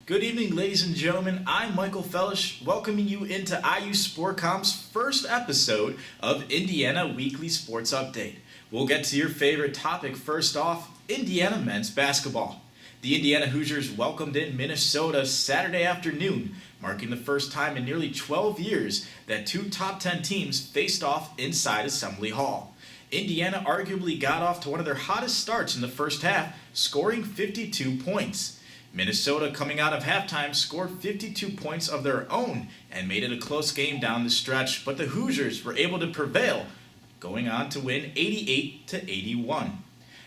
Good evening, ladies and gentlemen. I'm Michael Felish, welcoming you into IUSportCom's first episode of Indiana Weekly Sports Update. We'll get to your favorite topic first off, Indiana men's basketball. The Indiana Hoosiers welcomed in Minnesota Saturday afternoon, marking the first time in nearly 12 years that two top 10 teams faced off inside Assembly Hall. Indiana arguably got off to one of their hottest starts in the first half, scoring 52 points. Minnesota, coming out of halftime, scored 52 points of their own and made it a close game down the stretch, but the Hoosiers were able to prevail, going on to win 88-81.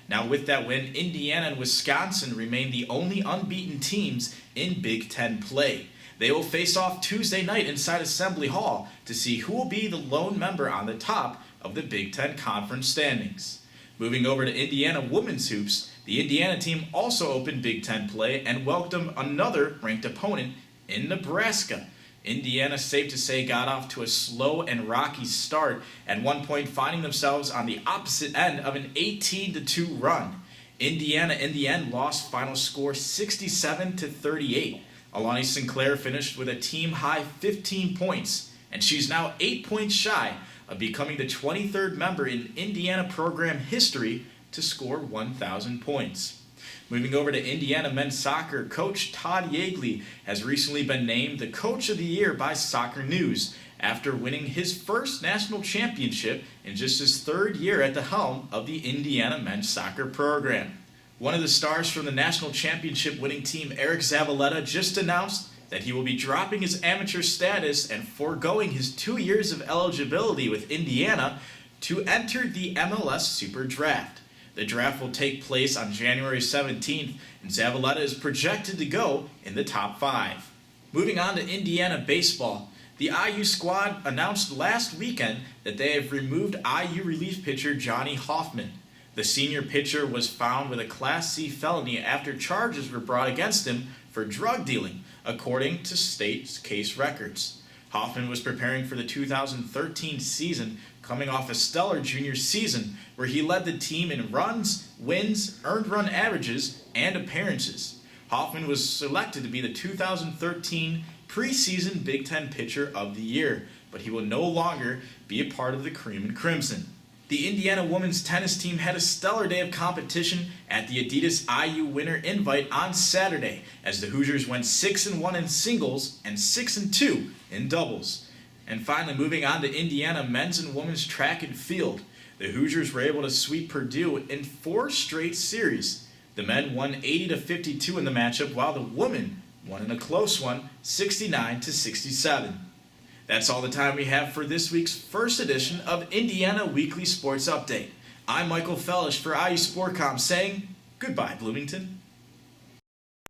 Now with that win, Indiana and Wisconsin remain the only unbeaten teams in Big Ten play. They will face off Tuesday night inside Assembly Hall to see who will be the lone member on the top of the Big Ten Conference standings. Moving over to Indiana women's hoops, the Indiana team also opened Big Ten play and welcomed another ranked opponent in Nebraska. Indiana, safe to say, got off to a slow and rocky start, at one point finding themselves on the opposite end of an 18-2 run. Indiana, in the end, lost final score 67-38. Alani Sinclair finished with a team-high 15 points, and she's now 8 points shy of becoming the 23rd member in Indiana program history to score 1,000 points. Moving over to Indiana men's soccer, Coach Todd Yeagley has recently been named the Coach of the Year by Soccer News after winning his first national championship in just his third year at the helm of the Indiana men's soccer program. One of the stars from the national championship winning team, Eric Zavaleta, just announced that he will be dropping his amateur status and foregoing his 2 years of eligibility with Indiana to enter the MLS Super Draft. The draft will take place on January 17th, and Zavaleta is projected to go in the top 5. Moving on to Indiana baseball, the IU squad announced last weekend that they have removed IU relief pitcher Johnny Hoffman. The senior pitcher was found with a Class C felony after charges were brought against him for drug dealing, according to state case records. Hoffman was preparing for the 2013 season, coming off a stellar junior season where he led the team in runs, wins, earned run averages, and appearances. Hoffman was selected to be the 2013 preseason Big Ten Pitcher of the Year, but he will no longer be a part of the Cream and Crimson. The Indiana women's tennis team had a stellar day of competition at the Adidas IU Winter Invite on Saturday, as the Hoosiers went 6-1 in singles and 6-2 in doubles. And finally, moving on to Indiana men's and women's track and field, the Hoosiers were able to sweep Purdue in 4 straight series. The men won 80-52 in the matchup, while the women won in a close one, 69-67. That's all the time we have for this week's first edition of Indiana Weekly Sports Update. I'm Michael Felish for IUSportCom saying goodbye, Bloomington.